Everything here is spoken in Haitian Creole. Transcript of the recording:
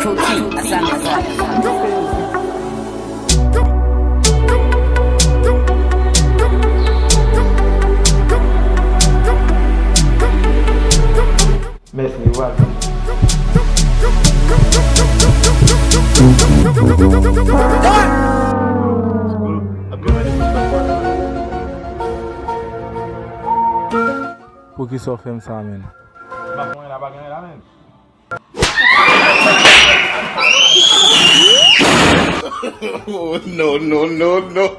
Cookie, asante. Messi igual. Porque só fez ça, man. Oh, no, no, no, no.